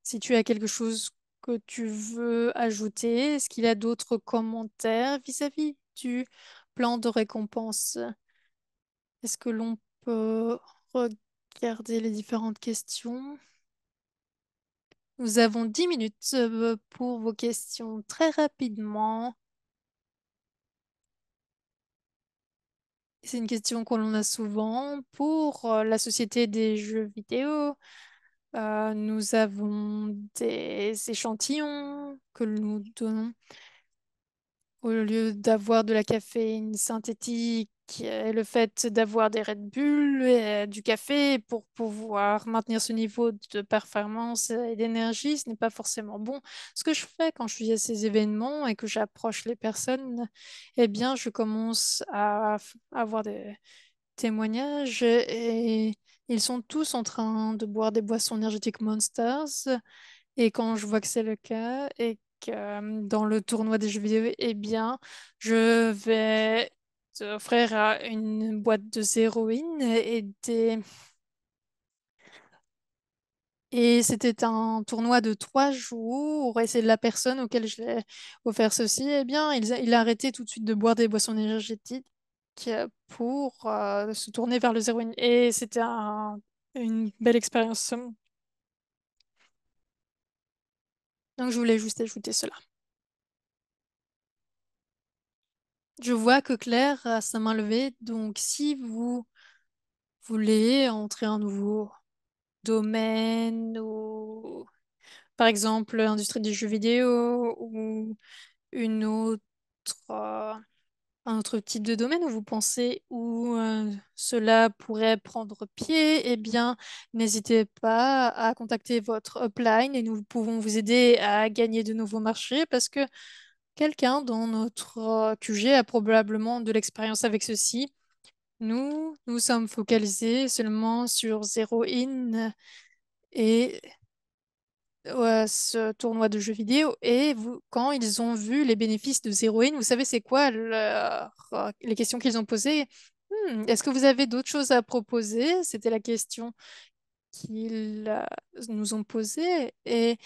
si tu as quelque chose que tu veux ajouter, est-ce qu'il y a d'autres commentaires vis-à-vis du plan de récompense? Est-ce que l'on peut regarder les différentes questions? Nous avons 10 minutes pour vos questions très rapidement. C'est une question que l'on a souvent pour la société des jeux vidéo. Nous avons des échantillons que nous donnons. Au lieu d'avoir de la caféine synthétique et le fait d'avoir des Red Bull et du café pour pouvoir maintenir ce niveau de performance et d'énergie, ce n'est pas forcément bon. Ce que je fais quand je suis à ces événements et que j'approche les personnes, eh bien, je commence à avoir des témoignages et ils sont tous en train de boire des boissons énergétiques Monsters. Et quand je vois que c'est le cas et que dans le tournoi des jeux vidéo, eh bien, je vais t'offrir une boîte de zéroïne et c'était un tournoi de 3 jours et c'est la personne auquel je l'ai offert ceci. Eh bien, il a arrêté tout de suite de boire des boissons énergétiques pour se tourner vers le zéroïne. Et c'était une belle expérience. Donc, je voulais juste ajouter cela. Je vois que Claire a sa main levée, donc si vous voulez entrer un nouveau domaine ou par exemple l'industrie du jeu vidéo ou une autre, euh, un autre type de domaine où vous pensez où cela pourrait prendre pied, eh bien n'hésitez pas à contacter votre upline et nous pouvons vous aider à gagner de nouveaux marchés parce que quelqu'un dans notre QG a probablement de l'expérience avec ceci. Nous sommes focalisés seulement sur Zero In et ce tournoi de jeux vidéo. Et quand ils ont vu les bénéfices de Zero In, vous savez, c'est quoi les questions qu'ils ont posées? Est-ce que vous avez d'autres choses à proposer? C'était la question qu'ils nous ont posée. Et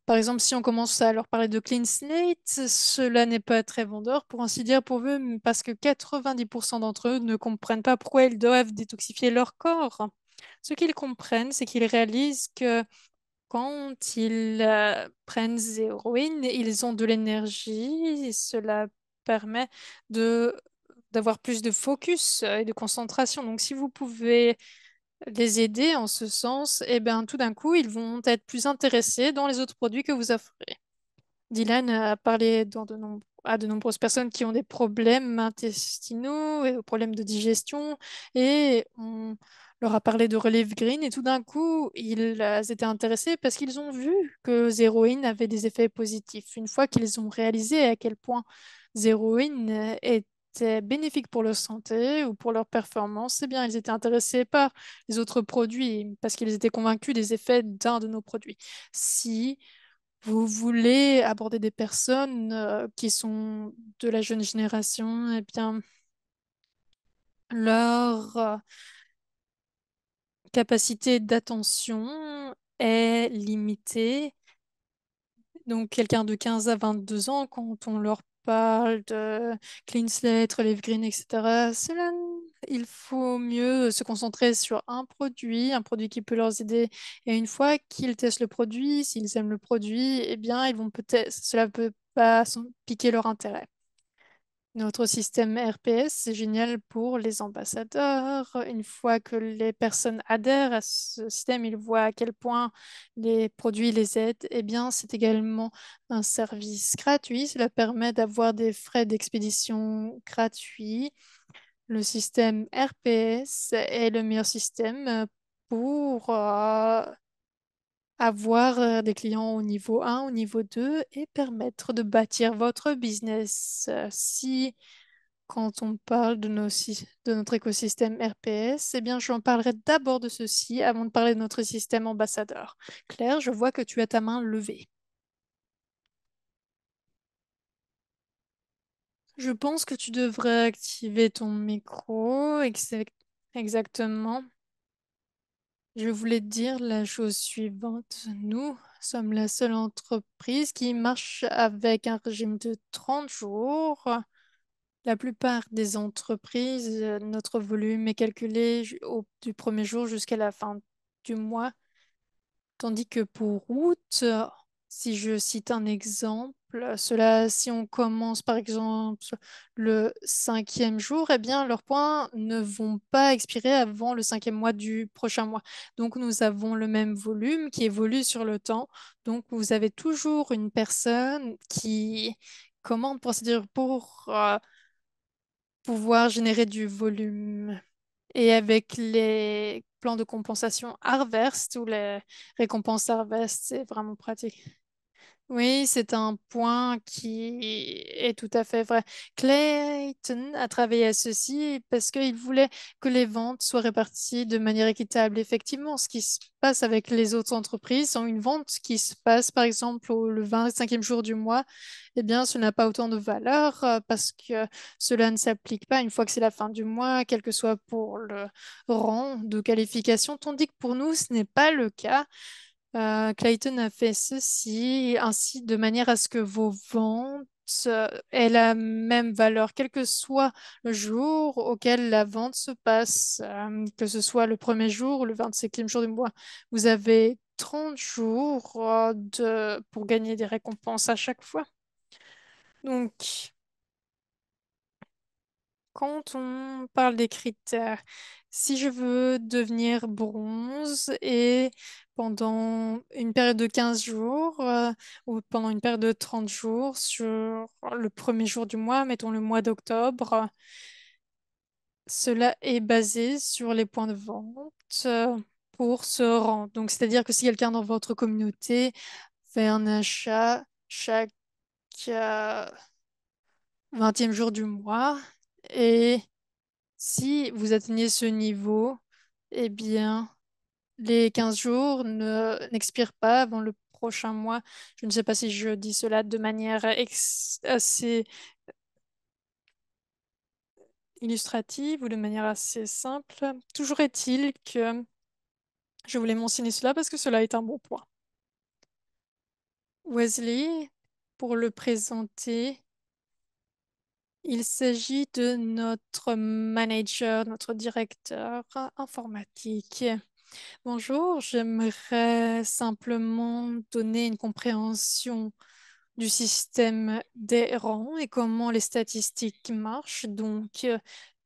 par exemple, si on commence à leur parler de clean slate, cela n'est pas très vendeur, pour ainsi dire, pour eux, parce que 90% d'entre eux ne comprennent pas pourquoi ils doivent détoxifier leur corps. Ce qu'ils comprennent, c'est qu'ils réalisent que quand ils prennent zéroïne, ils ont de l'énergie et cela permet de d'avoir plus de focus et de concentration. Donc, si vous pouvez les aider en ce sens, eh bien, tout d'un coup, ils vont être plus intéressés dans les autres produits que vous offrez. Dylan a parlé à de nombreuses personnes qui ont des problèmes intestinaux et des problèmes de digestion et on leur a parlé de Relief Green et tout d'un coup, ils étaient intéressés parce qu'ils ont vu que Zéroïne avait des effets positifs. Une fois qu'ils ont réalisé à quel point Zéroïne était bénéfique pour leur santé ou pour leur performance, eh bien, ils étaient intéressés par les autres produits parce qu'ils étaient convaincus des effets d'un de nos produits. Si vous voulez aborder des personnes qui sont de la jeune génération, eh bien, leur capacité d'attention est limitée Donc, quelqu'un de 15 à 22 ans, quand on leur parle de clean slate, relève green, etc., il faut mieux se concentrer sur un produit qui peut leur aider. Et une fois qu'ils testent le produit, s'ils aiment le produit, eh bien, ils vont peut-être, cela peut pas piquer leur intérêt. Notre système RPS, c'est génial pour les ambassadeurs. Une fois que les personnes adhèrent à ce système, ils voient à quel point les produits les aident. Eh bien, c'est également un service gratuit. Cela permet d'avoir des frais d'expédition gratuits. Le système RPS est le meilleur système pour avoir des clients au niveau 1, au niveau 2 et permettre de bâtir votre business. Si quand on parle de notre écosystème RPS, eh bien, j'en parlerai d'abord de ceci avant de parler de notre système ambassadeur. Claire, je vois que tu as ta main levée. Je pense que tu devrais activer ton micro. Exactement. Je voulais te dire la chose suivante. Nous sommes la seule entreprise qui marche avec un régime de 30 jours. La plupart des entreprises, notre volume est calculé du premier jour jusqu'à la fin du mois, tandis que pour août, si je cite un exemple, si on commence par exemple le cinquième jour, eh bien leurs points ne vont pas expirer avant le cinquième mois du prochain mois. Donc nous avons le même volume qui évolue sur le temps. Donc vous avez toujours une personne qui commande pour pouvoir générer du volume. Et avec les plans de compensation Harvest ou les récompenses Harvest, c'est vraiment pratique. Oui, c'est un point qui est tout à fait vrai. Clayton a travaillé à ceci parce qu'il voulait que les ventes soient réparties de manière équitable. Effectivement, ce qui se passe avec les autres entreprises, sont une vente qui se passe par exemple le 25e jour du mois, eh bien, ce n'a pas autant de valeur parce que cela ne s'applique pas une fois que c'est la fin du mois, quel que soit pour le rang de qualification, tandis que pour nous, ce n'est pas le cas. Clayton a fait ceci ainsi de manière à ce que vos ventes aient la même valeur, quel que soit le jour auquel la vente se passe, que ce soit le premier jour ou le 25e jour du mois. Vous avez 30 jours pour gagner des récompenses à chaque fois. Donc, quand on parle des critères, si je veux devenir bronze et pendant une période de 15 jours ou pendant une période de 30 jours sur le premier jour du mois, mettons le mois d'octobre, cela est basé sur les points de vente pour ce rang. Donc, c'est-à-dire que si quelqu'un dans votre communauté fait un achat chaque euh, 20e jour du mois et si vous atteignez ce niveau, eh bien, les 15 jours n'expirent pas avant le prochain mois. Je ne sais pas si je dis cela de manière assez illustrative ou de manière assez simple. Toujours est-il que je voulais mentionner cela parce que cela est un bon point. Wesley, pour le présenter, il s'agit de notre manager, notre directeur informatique. Bonjour, j'aimerais simplement donner une compréhension du système des rangs et comment les statistiques marchent. Donc,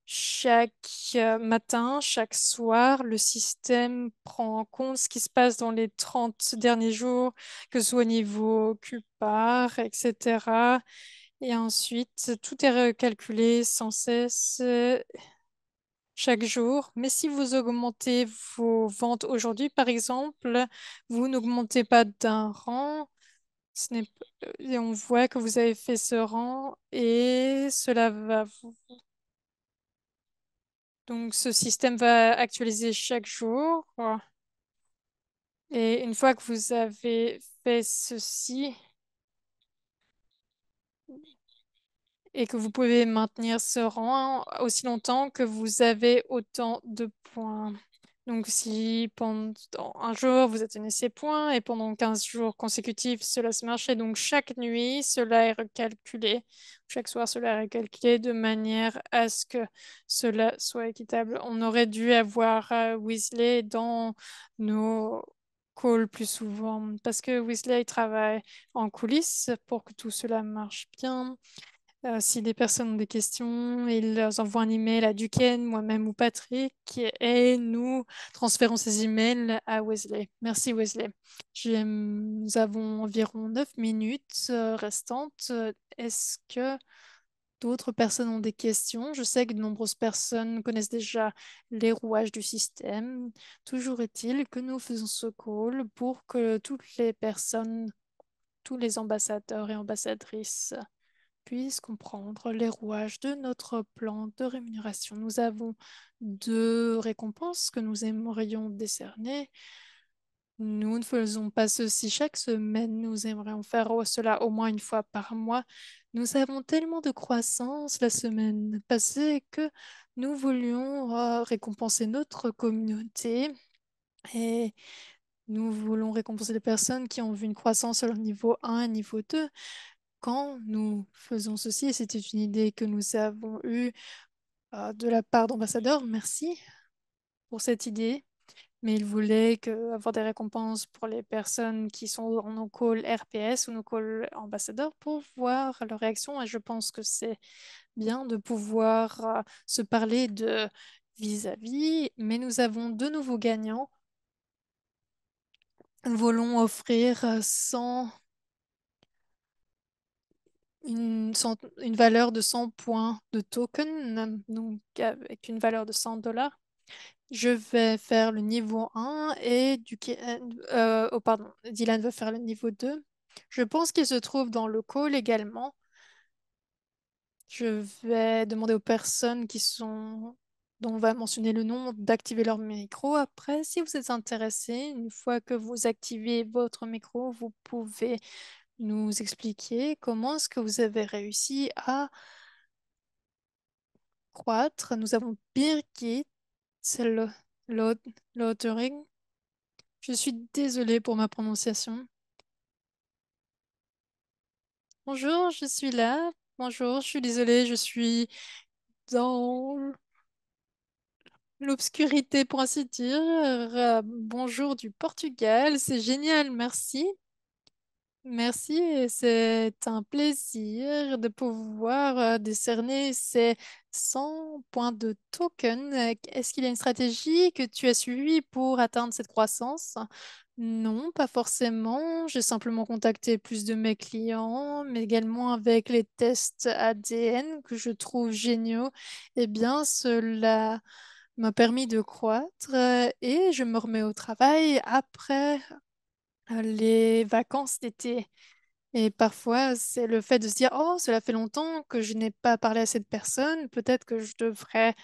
chaque matin, chaque soir, le système prend en compte ce qui se passe dans les 30 derniers jours, que ce soit au niveau CUPAR, etc. Et ensuite, tout est recalculé sans cesse chaque jour. Mais si vous augmentez vos ventes aujourd'hui, par exemple, vous n'augmentez pas d'un rang, et on voit que vous avez fait ce rang et cela va vous. Donc ce système va actualiser chaque jour. Et une fois que vous avez fait ceci et que vous pouvez maintenir ce rang aussi longtemps que vous avez autant de points. Donc, si pendant un jour vous atteignez ces points et pendant 15 jours consécutifs cela se marche, et donc chaque nuit cela est recalculé, chaque soir cela est recalculé de manière à ce que cela soit équitable. On aurait dû avoir Weasley dans nos calls plus souvent parce que Weasley il travaille en coulisses pour que tout cela marche bien. Si des personnes ont des questions, ils leur envoient un email à Duquesne, moi-même ou Patrick, et nous transférons ces emails à Wesley. Merci Wesley. Nous avons environ 9 minutes restantes. Est-ce que d'autres personnes ont des questions? Je sais que de nombreuses personnes connaissent déjà les rouages du système. Toujours est-il que nous faisons ce call pour que toutes les personnes, tous les ambassadeurs et ambassadrices puisse comprendre les rouages de notre plan de rémunération. Nous avons deux récompenses que nous aimerions décerner. Nous ne faisons pas ceci chaque semaine, nous aimerions faire cela au moins une fois par mois. Nous avons tellement de croissance la semaine passée que nous voulions récompenser notre communauté et nous voulons récompenser les personnes qui ont vu une croissance au niveau 1 et niveau 2. Quand nous faisons ceci, et c'était une idée que nous avons eue de la part d'ambassadeurs, merci pour cette idée, mais ils voulaient avoir des récompenses pour les personnes qui sont dans nos calls RPS ou nos calls ambassadeurs pour voir leur réaction, et je pense que c'est bien de pouvoir se parler de vis-à-vis, mais nous avons deux nouveaux gagnants. Nous voulons offrir 100 une valeur de 100 points de token, donc avec une valeur de 100 dollars. Je vais faire le niveau 1 et oh pardon, Dylan va faire le niveau 2. Je pense qu'il se trouve dans le call également. Je vais demander aux personnes dont on va mentionner le nom d'activer leur micro. Après, si vous êtes intéressé, une fois que vous activez votre micro, vous pouvez nous expliquer comment est-ce que vous avez réussi à croître. Nous avons Birgit Lo- Lotering. Je suis désolée pour ma prononciation. Bonjour, je suis là. Bonjour, je suis désolée, je suis dans l'obscurité pour ainsi dire. Bonjour du Portugal, c'est génial, merci. Merci, et c'est un plaisir de pouvoir décerner ces 100 points de token. Est-ce qu'il y a une stratégie que tu as suivie pour atteindre cette croissance? Non, pas forcément. J'ai simplement contacté plus de mes clients, mais également avec les tests ADN que je trouve géniaux. Eh bien, cela m'a permis de croître et je me remets au travail après les vacances d'été. Et parfois, c'est le fait de se dire, oh, cela fait longtemps que je n'ai pas parlé à cette personne, peut-être que je devrais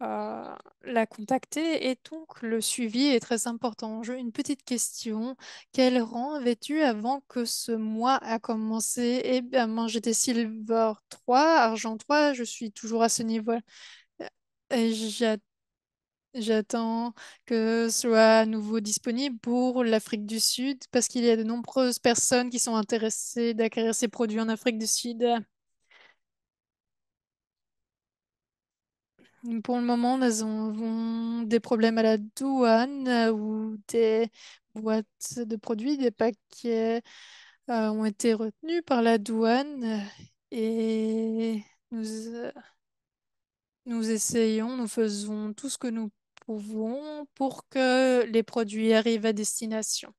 euh, la contacter. Et donc, le suivi est très important. Une petite question. Quel rang avais-tu avant que ce mois a commencé? Eh bien, moi, j'étais Silver 3, Argent 3, je suis toujours à ce niveau. Et j'attends que ce soit à nouveau disponible pour l'Afrique du Sud parce qu'il y a de nombreuses personnes qui sont intéressées d'acquérir ces produits en Afrique du Sud. Pour le moment, nous avons des problèmes à la douane où des boîtes de produits, des paquets ont été retenus par la douane et nous, nous essayons, nous faisons tout ce que nous pouvons pour que les produits arrivent à destination.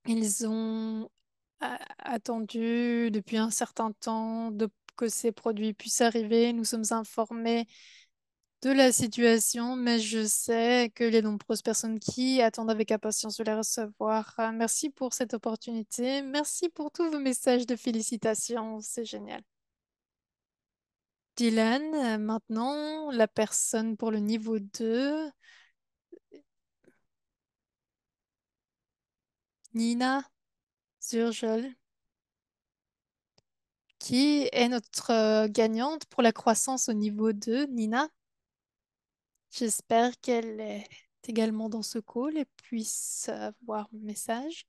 Ils ont attendu depuis un certain temps que ces produits puissent arriver. Nous sommes informés de la situation, mais je sais que les nombreuses personnes qui attendent avec impatience de les recevoir. Merci pour cette opportunité. Merci pour tous vos messages de félicitations. C'est génial. Dylan, maintenant, la personne pour le niveau 2, Nina Zurjol. Qui est notre gagnante pour la croissance au niveau 2, Nina? J'espère qu'elle est également dans ce call et puisse voir mon message.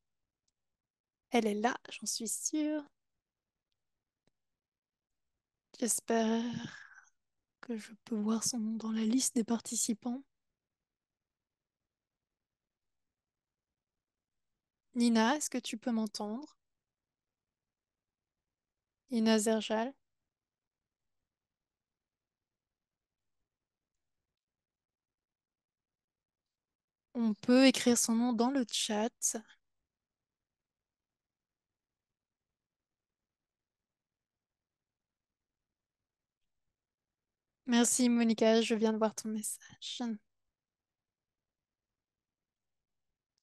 Elle est là, j'en suis sûre. J'espère que je peux voir son nom dans la liste des participants. Nina, est-ce que tu peux m'entendre? Nina Zerjal. On peut écrire son nom dans le chat. Merci Monica, je viens de voir ton message.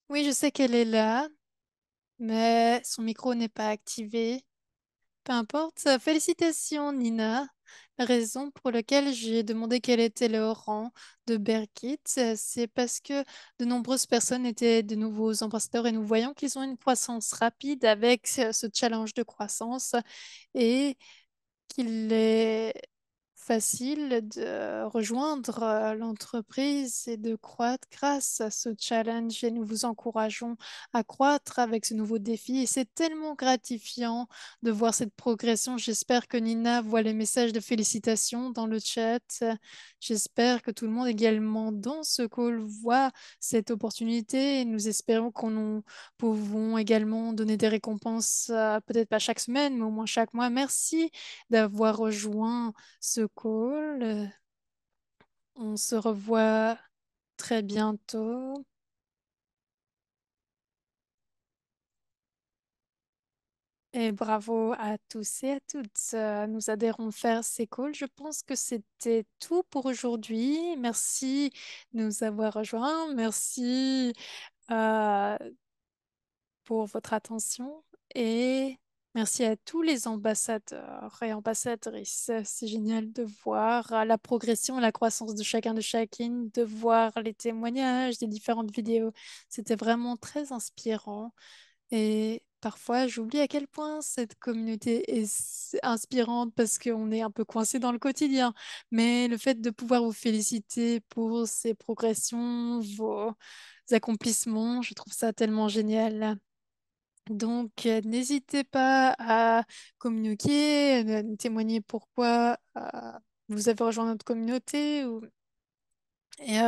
Oui, je sais qu'elle est là, mais son micro n'est pas activé. Peu importe. Félicitations, Nina. La raison pour laquelle j'ai demandé quel était le rang de Berkit, c'est parce que de nombreuses personnes étaient de nouveaux ambassadeurs et nous voyons qu'ils ont une croissance rapide avec ce challenge de croissance et qu'il est facile de rejoindre l'entreprise et de croître grâce à ce challenge et nous vous encourageons à croître avec ce nouveau défi et c'est tellement gratifiant de voir cette progression. J'espère que Nina voit les messages de félicitations dans le chat. J'espère que tout le monde également dans ce call voit cette opportunité et nous espérons qu'on nous pouvons également donner des récompenses, peut-être pas chaque semaine, mais au moins chaque mois. Merci d'avoir rejoint ce call. On se revoit très bientôt. Et bravo à tous et à toutes. Nous adhérons faire ces calls. Je pense que c'était tout pour aujourd'hui. Merci de nous avoir rejoints. Merci euh, pour votre attention et merci à tous les ambassadeurs et ambassadrices. C'est génial de voir la progression et la croissance de chacun de chacune, de voir les témoignages des différentes vidéos. C'était vraiment très inspirant et parfois j'oublie à quel point cette communauté est inspirante parce qu'on est un peu coincé dans le quotidien. Mais le fait de pouvoir vous féliciter pour ces progressions, vos accomplissements, je trouve ça tellement génial. Donc, n'hésitez pas à communiquer, nous témoigner pourquoi vous avez rejoint notre communauté. Et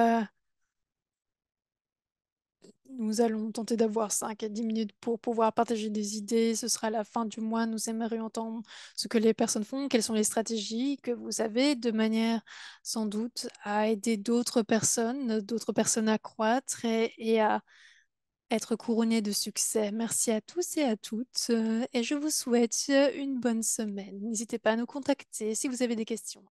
nous allons tenter d'avoir 5 à 10 minutes pour pouvoir partager des idées. Ce sera la fin du mois. Nous aimerions entendre ce que les personnes font, quelles sont les stratégies que vous avez, de manière sans doute à aider d'autres personnes à croître et à être couronné de succès. Merci à tous et à toutes et je vous souhaite une bonne semaine. N'hésitez pas à nous contacter si vous avez des questions.